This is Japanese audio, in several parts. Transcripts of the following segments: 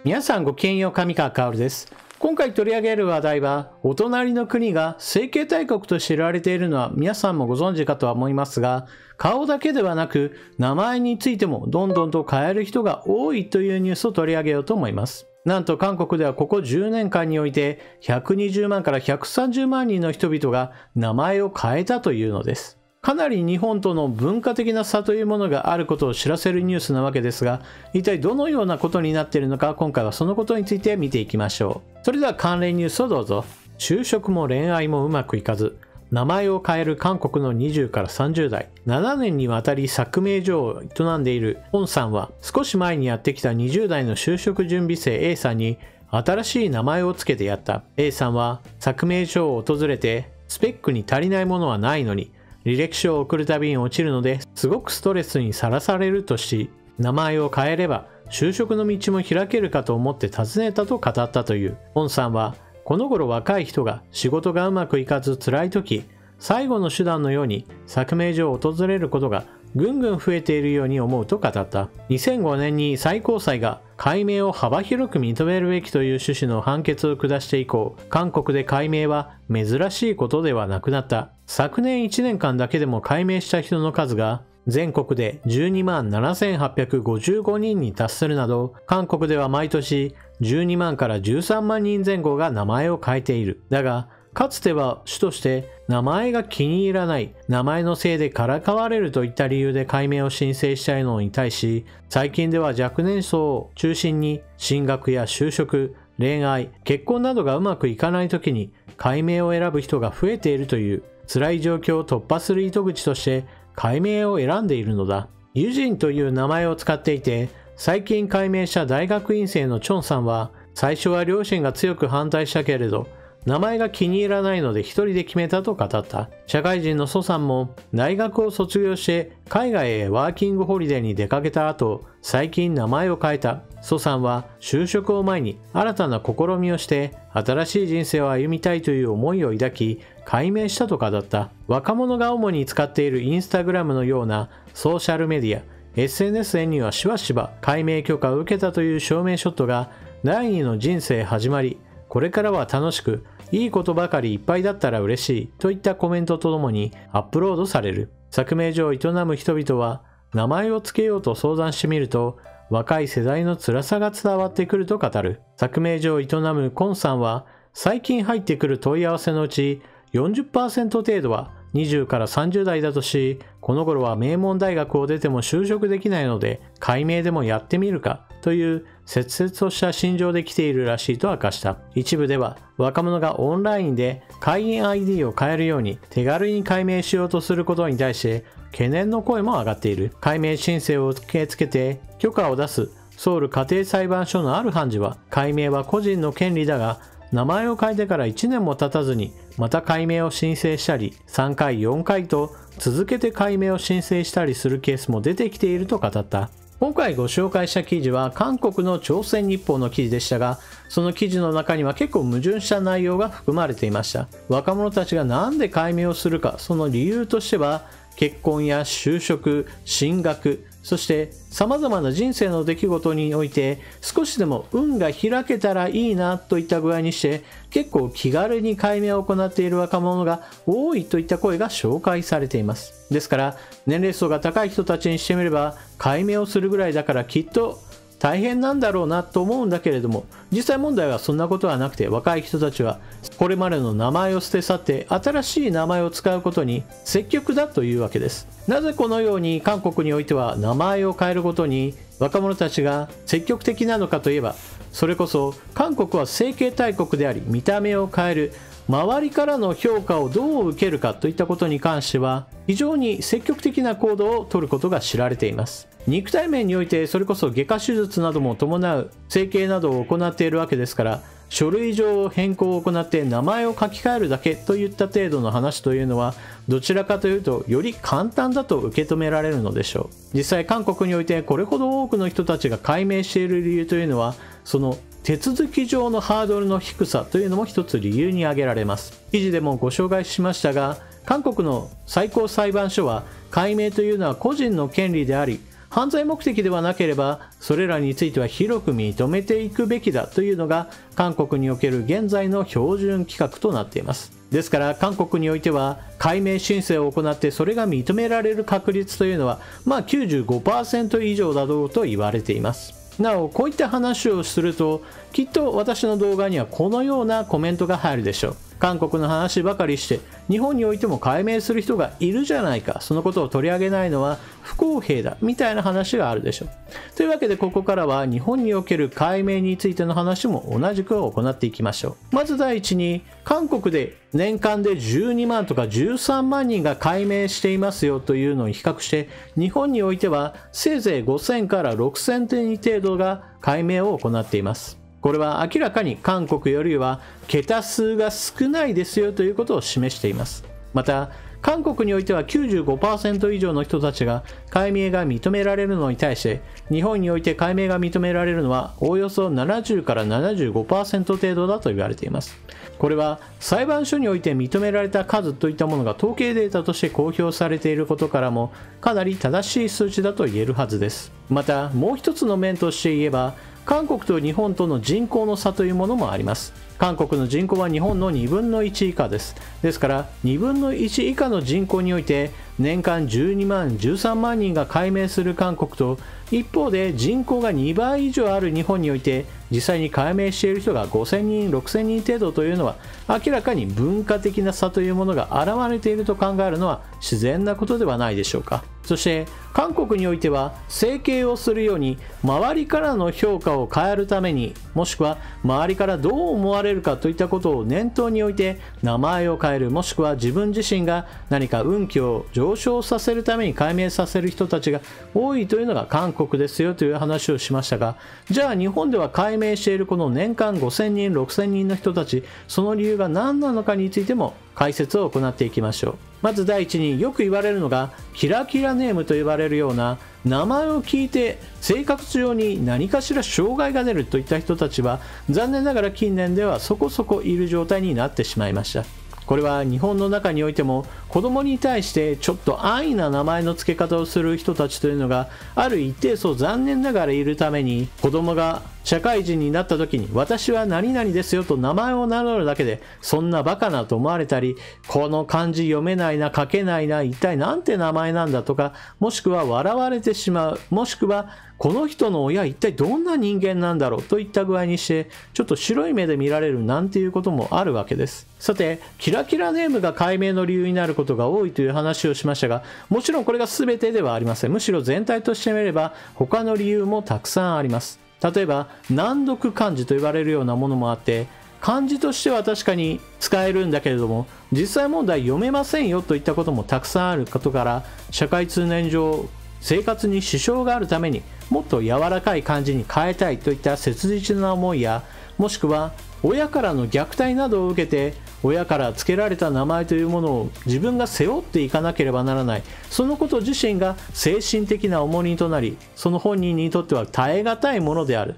皆さんごきげんよう、上川薫です。今回取り上げる話題は、お隣の国が政経大国と知られているのは皆さんもご存知かとは思いますが、顔だけではなく名前についてもどんどんと変える人が多いというニュースを取り上げようと思います。なんと韓国ではここ10年間において120万から130万人の人々が名前を変えたというのです。かなり日本との文化的な差というものがあることを知らせるニュースなわけですが、一体どのようなことになっているのか、今回はそのことについて見ていきましょう。それでは関連ニュースをどうぞ。就職も恋愛もうまくいかず、名前を変える韓国の20から30代、7年にわたり作名所を営んでいるポンさんは、少し前にやってきた20代の就職準備生 A さんに新しい名前をつけてやった。A さんは作名所を訪れて、スペックに足りないものはないのに、履歴書を送るたびに落ちるのですごくストレスにさらされるとし、名前を変えれば就職の道も開けるかと思って尋ねたと語ったという。ポンさんは、この頃若い人が仕事がうまくいかず辛い時、最後の手段のように作名所を訪れることがぐんぐん増えているように思うと語った。2005年に最高裁が改名を幅広く認めるべきという趣旨の判決を下して以降、韓国で改名は珍しいことではなくなった。昨年1年間だけでも改名した人の数が全国で12万7855人に達するなど、韓国では毎年12万から13万人前後が名前を変えている。だが、かつては主として名前が気に入らない、名前のせいでからかわれるといった理由で改名を申請したいのに対し、最近では若年層を中心に進学や就職、恋愛、結婚などがうまくいかない時に改名を選ぶ人が増えているという辛い状況を突破する糸口として改名を選んでいるのだ。ユジンという名前を使っていて、最近改名した大学院生のチョンさんは、最初は両親が強く反対したけれど、名前が気に入らないので一人で決めたと語った。社会人のソさんも大学を卒業して海外へワーキングホリデーに出かけた後、最近名前を変えた。ソさんは就職を前に新たな試みをして新しい人生を歩みたいという思いを抱き改名したと語った。若者が主に使っているインスタグラムのようなソーシャルメディア、SNS にはしばしば改名許可を受けたという証明ショットが第二の人生始まり、これからは楽しく、いいことばかりいっぱいだったら嬉しいといったコメントとともにアップロードされる。作名所を営む人々は名前を付けようと相談してみると、若い世代の辛さが伝わってくると語る。作名所を営むコンさんは、最近入ってくる問い合わせのうち 40% 程度は20から30代だとし、この頃は名門大学を出ても就職できないので改名でもやってみるかという切々とした心情で来ているらしいと明かした。一部では若者がオンラインで会員 ID を変えるように手軽に改名しようとすることに対して懸念の声も上がっている。改名申請を受け付けて許可を出すソウル家庭裁判所のある判事は、改名は個人の権利だが名前を変えてから1年も経たずにまた改名を申請したり、3回4回と続けて改名を申請したりするケースも出てきていると語った。今回ご紹介した記事は韓国の朝鮮日報の記事でしたが、その記事の中には結構矛盾した内容が含まれていました。若者たちがなんで改名をするか、その理由としては結婚や就職、進学、そして様々な人生の出来事において少しでも運が開けたらいいなといった具合にして結構気軽に改名を行っている若者が多いといった声が紹介されています。ですから年齢層が高い人たちにしてみれば改名をするぐらいだからきっと大変なんだろうなと思うんだけれども、実際問題はそんなことはなくて、若い人たちはこれまでの名前を捨て去って新しい名前を使うことに積極だというわけです。なぜこのように韓国においては名前を変えることに若者たちが積極的なのかといえば、それこそ韓国は政経大国であり、見た目を変える、周りからの評価をどう受けるかといったことに関しては非常に積極的な行動をとることが知られています。肉体面においてそれこそ外科手術なども伴う整形などを行っているわけですから、書類上変更を行って名前を書き換えるだけといった程度の話というのはどちらかというとより簡単だと受け止められるのでしょう。実際韓国においてこれほど多くの人たちが改名している理由というのは、その手続き上のハードルの低さというのも一つ理由に挙げられます。記事でもご紹介しましたが、韓国の最高裁判所は改名というのは個人の権利であり、犯罪目的ではなければそれらについては広く認めていくべきだというのが韓国における現在の標準規格となっています。ですから韓国においては改名申請を行ってそれが認められる確率というのは95% 以上だろうと言われています。なおこういった話をするときっと私の動画にはこのようなコメントが入るでしょう。韓国の話ばかりして日本においても改名する人がいるじゃないか、そのことを取り上げないのは不公平だみたいな話があるでしょう。というわけでここからは日本における改名についての話も同じく行っていきましょう。まず第一に韓国で年間で12万とか13万人が改名していますよというのを比較して日本においてはせいぜい5000から6000点程度が改名を行っています。これは明らかに韓国よりは桁数が少ないですよということを示しています。また韓国においては 95% 以上の人たちが改名が認められるのに対して日本において改名が認められるのはおおよそ70から 75% 程度だと言われています。これは裁判所において認められた数といったものが統計データとして公表されていることからもかなり正しい数値だと言えるはずです。またもう一つの面として言えば韓国と日本との人口の差というものもあります。韓国の人口は日本の2分の1以下です。ですから2分の1以下の人口において年間12万13万人が改名する韓国と一方で人口が2倍以上ある日本において実際に改名している人が5000人6000人程度というのは明らかに文化的な差というものが現れていると考えるのは自然なことではないでしょうか。そして韓国においては整形をするように周りからの評価を変えるためにもしくは周りからどう思われるかといったことを念頭に置いて名前を変えるもしくは自分自身が何か運気を上昇させるために改名させる人たちが多いというのが韓国ですよという話をしましたが、じゃあ日本では改名しているこの年間5000人6000人の人たち、その理由が何なのかについても解説を行っていきましょう。まず第一によく言われるのがキラキラネームと言われるような名前を聞いて生活上に何かしら障害が出るといった人たちは残念ながら近年ではそこそこいる状態になってしまいました。これは日本の中においても子供に対してちょっと安易な名前の付け方をする人たちというのがある一定数残念ながらいるために、子供が社会人になった時に私は何々ですよと名前を名乗るだけでそんなバカなと思われたり、この漢字読めないな書けないな一体なんて名前なんだとか、もしくは笑われてしまう、もしくはこの人の親一体どんな人間なんだろうといった具合にしてちょっと白い目で見られるなんていうこともあるわけです。さてキラキラネームが改名の理由になることが多いという話をしましたが、もちろんこれが全てではありません。むしろ全体として見れば他の理由もたくさんあります。例えば難読漢字と言われるようなものもあって漢字としては確かに使えるんだけれども実際問題読めませんよといったこともたくさんあることから社会通念上生活に支障があるためにもっと柔らかい漢字に変えたいといった切実な思いや、もしくは親からの虐待などを受けて親から付けられた名前というものを自分が背負っていかなければならない、そのこと自身が精神的な重荷となりその本人にとっては耐え難いものである、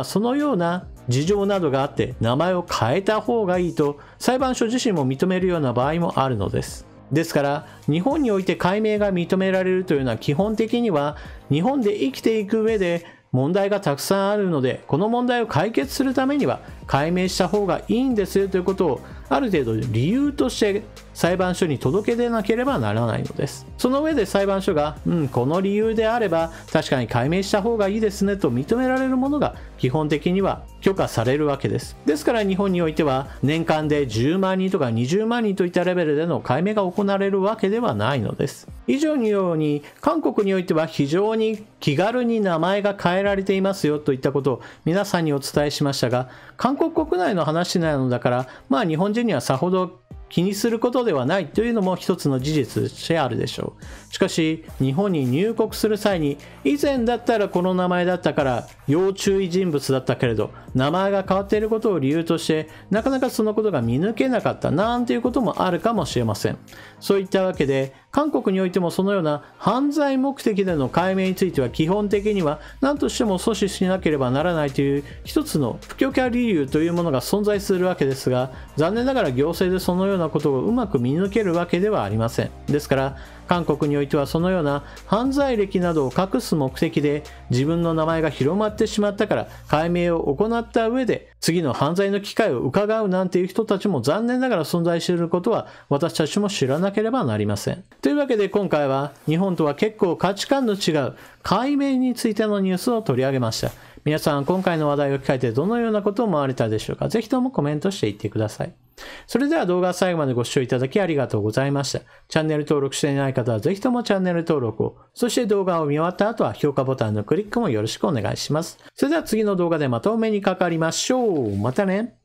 そのような事情などがあって名前を変えた方がいいと裁判所自身も認めるような場合もあるのです。ですから日本において改名が認められるというのは基本的には日本で生きていく上で問題がたくさんあるので、この問題を解決するためには改名した方がいいんですよということをある程度理由として裁判所に届け出なければならないのです。その上で裁判所がこの理由であれば確かに改名した方がいいですねと認められるものが基本的には許可されるわけです。ですから日本においては年間で10万人とか20万人といったレベルでの改名が行われるわけではないのです。以上のように韓国においては非常に気軽に名前が変えられていますよといったことを皆さんにお伝えしましたが、韓国国内の話なのだから日本人にはさほど気にすることではないというのも一つの事実としてあるでしょう。しかし日本に入国する際に以前だったらこの名前だったから要注意人物だったけれど名前が変わっていることを理由としてなかなかそのことが見抜けなかったなんていうこともあるかもしれません。そういったわけで韓国においてもそのような犯罪目的での解明については基本的には何としても阻止しなければならないという一つの不許可理由というものが存在するわけですが、残念ながら行政でそのようなことをうまく見抜けるわけではありません。ですから韓国においてはそのような犯罪歴などを隠す目的で自分の名前が広まってしまったから解明を行った上で次の犯罪の機会を伺うなんていう人たちも残念ながら存在していることは私たちも知らなければなりません。というわけで今回は日本とは結構価値観の違う解明についてのニュースを取り上げました。皆さん今回の話題を聞かれてどのようなことを思われたでしょうか。ぜひともコメントしていってください。それでは動画を最後までご視聴いただきありがとうございました。チャンネル登録していない方はぜひともチャンネル登録を、そして動画を見終わった後は評価ボタンのクリックもよろしくお願いします。それでは次の動画でまたお目にかかりましょう。またね。